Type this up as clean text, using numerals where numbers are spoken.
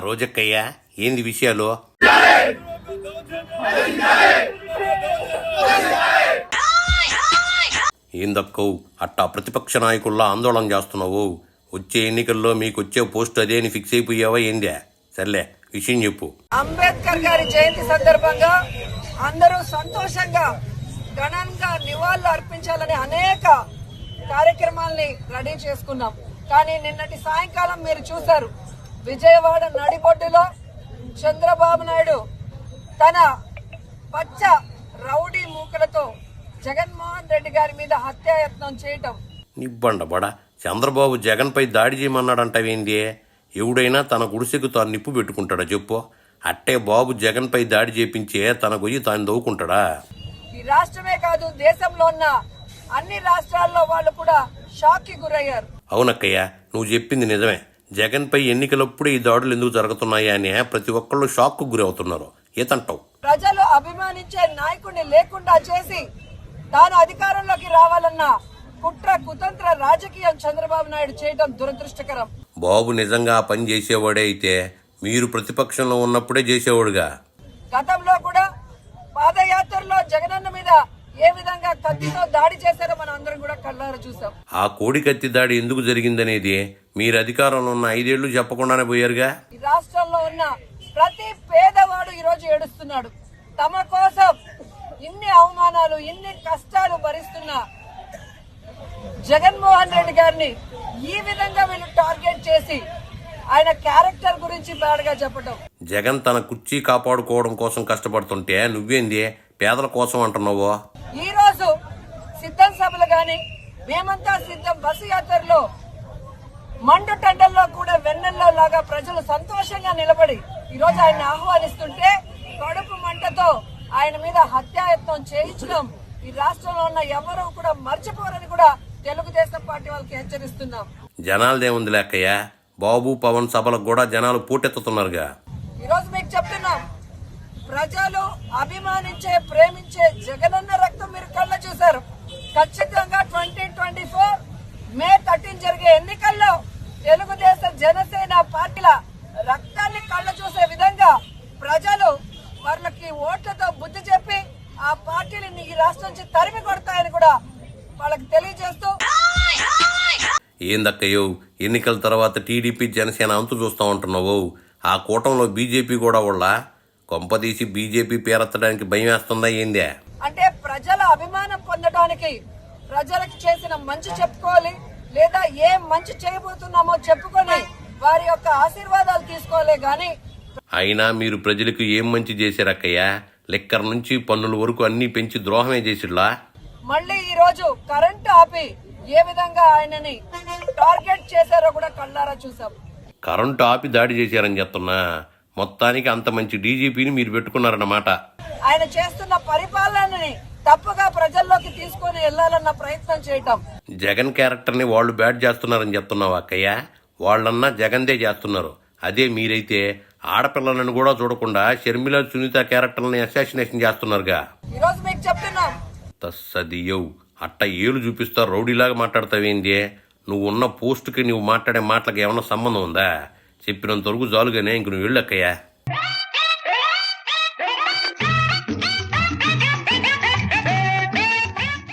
రోజక్కయ్యా, ఏంది విషయాలు? ఏందక్కవు అట్టా ప్రతిపక్ష నాయకుల్లా ఆందోళన చేస్తున్నావు? వచ్చే ఎన్నికల్లో మీకు వచ్చే పోస్ట్ అదే అని ఫిక్స్ అయిపోయావా ఏందే? సర్లే, విషయం చెప్పు. అంబేద్కర్ గారి జయంతి సందర్భంగా అందరూ సంతోషంగా ఘనంగా నివాళులు అర్పించాలని అనేక కార్యక్రమాల్ని రెడీ చేసుకున్నాం. కానీ నిన్నటి సాయంకాలం మీరు చూశారు, విజయవాడ నడిబొడ్డులో చంద్రబాబు నాయుడు తన పచ్చ రౌడీ మూకలతో జగన్మోహన్ రెడ్డి గారి మీద హత్యాయత్నం చేయటం. నిబ్బండబడా చంద్రబాబు జగన్ పై దాడి చేయమన్నాడంటావేంది? ఎవడైనా తన గుడిసెకు తాను నిప్పు పెట్టుకుంటాడా చెప్పు? అట్టే బాబు జగన్ పై దాడి చేపించే తన గొయ్యి తాను దవ్వుకుంటాడా? ఈ రాష్ట్రమే కాదు, దేశంలో ఉన్న అన్ని రాష్ట్రాల్లో వాళ్ళు కూడా షాక్ కి గురయ్యారు. అవునక్కయ్య, నువ్వు చెప్పింది నిజమే. జగన్ పై ఎన్నికలప్పుడే ఈ దాడులు ఎందుకు జరుగుతున్నాయా అని ప్రతి ఒక్కళ్ళు షాక్ కు గురి అవుతున్నారు. ఏతంటావు? ప్రజలు అభిమానించే నాయకుడిని లేకుండా చేసి తాను అధికారంలోకి రావాలన్న కుట్ర కుతంత్ర రాజకీయం చంద్రబాబు నాయుడు చేయడం దురదృష్టకరం. బాబు నిజంగా ఆ పని చేసేవాడే అయితే మీరు ప్రతిపక్షంలో ఉన్నప్పుడే చేసేవాడుగా. గతంలో కూడా పాదయాత్రలో జగనన్న మీద ఏ విధంగా కత్తితో దాడి చేశారో మనం అందరం కూడా కళ్ళారా చూసాం. ఆ కోడి కత్తి దాడి ఎందుకు జరిగిందనేది మీరు అధికారంలో ఉన్న 5 ఏళ్లు చెప్పకుండానే పోయారుగా. ఈ రాష్ట్రంలో ఉన్న ప్రతి పేదవాడు ఈ రోజు ఏడుస్తున్నాడు. తమ కోసం ఇన్ని అవమానాలు, ఇన్ని కష్టాలు భరిస్తున్న జగన్మోహన్ రెడ్డి గారిని ఈ విధంగా వీళ్ళు టార్గెట్ చేసి ఆయన క్యారెక్టర్ గురించి బ్యాడ్గా చెప్పడం. జగన్ తన కుర్చీ కాపాడుకోవడం కోసం కష్టపడుతుంటే నువ్వేంది పేదల కోసం అంటున్నావు? ఈ రోజు సిద్ధం సభలు గాని మేమంతా సిద్ధం బస్సు యాత్రలో మండు టెండల్లో కూడా వెన్నెల్లో లాగా ప్రజలు సంతోషంగా నిలబడి ఈ రోజు ఆయన ఆహ్వానిస్తుంటే కడుపు మంటతో ఆయన మీద హత్యాయత్నం చేయించడం ఈ రాష్ట్రంలో ఉన్న ఎవరూ కూడా మర్చిపోరని కూడా తెలుగుదేశం పార్టీ వాళ్ళకి హెచ్చరిస్తున్నాం. జనాలదేముంది లేకయ్యా, బాబు పవన్ సభలకు కూడా జనాలు పోటెత్తుతున్నారుగా. ఈ రోజు మీకు చెప్తున్నాం, ప్రజలు అభిమానించే ప్రేమించే జగనన్న రక్తం మీరు కళ్ళ చూశారు. ఖచ్చితంగా 2024 మే 13 జరిగే ఎన్నికల్లో తెలుగుదేశం జనసేన పార్టీల రక్తాన్ని కళ్ళ చూసే విధంగా ప్రజలు వాళ్ళకి ఓట్లతో బుద్ధి చెప్పి ఆ పార్టీని ఈ రాష్ట్రం నుంచి తరిమి కొడతాయని కూడా వాళ్ళకి తెలియజేస్తూ. ఏందక్కయ్యో, ఎన్నికల తర్వాత టీడీపీ జనసేన అంతు చూస్తా ఉంటున్నావు. ఆ కూటంలో బీజేపీ కూడా వాళ్ళ కొంపదీసి బీజేపీ పేరెత్తడానికి భయం వేస్తుందా ఏందే? అంటే ప్రజల అభిమానం పొందడానికి ప్రజలకు చేసిన మంచి చెప్పుకోవాలి, లేదా ఏం మంచి చేయబోతున్నామో చెప్పుకొని వారి యొక్క ఆశీర్వాదాలు తీసుకోవాలి. గాని అయినా మీరు ప్రజలకు ఏం మంచి చేశారక్కయ్యా? లెక్కర్ నుంచి పన్నుల వరకు అన్ని పెంచి ద్రోహమే చేసిడ్లా. మళ్ళీ ఈ రోజు కరెంటు ఆపి ఏ విధంగా ఆయనని టార్గెట్ చేశారో కూడా కళ్ళారా చూసాం. కరెంటు ఆపి దాడి చేశారని చెప్తున్నా. మొత్తానికి అంత మంచి డీజీపీని మీరు పెట్టుకున్నారన్నమాట. ఆయన చేస్తున్న పరిపాలనని తప్పుగా ప్రజల్లోకి తీసుకొని వెళ్లాలన్న ప్రయత్నం చేయటం. జగన్ క్యారెక్టర్ ని వాళ్ళు బ్యాడ్ చేస్తున్నారని చెప్తున్నావు అక్కయ్య. వాళ్ళన్నా జగన్దే చేస్తున్నారు. అదే మీరైతే ఆడపిల్లలను కూడా చూడకుండా షర్మిల, సునీత క్యారెక్టర్ని అసాసినేషన్ చేస్తున్నారుగా. ఈ రోజు మీకు చెప్తున్నాం, తస్సదియవ్ అట్ట ఏలు చూపిస్తా రౌడీలాగా మాట్లాడతావేంది? నువ్వు ఉన్న పోస్టుకి నువ్వు మాట్లాడే మాటలకు ఏమన్నా సంబంధం ఉందా? చెప్పినంత వరకు చాలుగానే ఇంక నువ్వు వెళ్ళక్కయ్యా.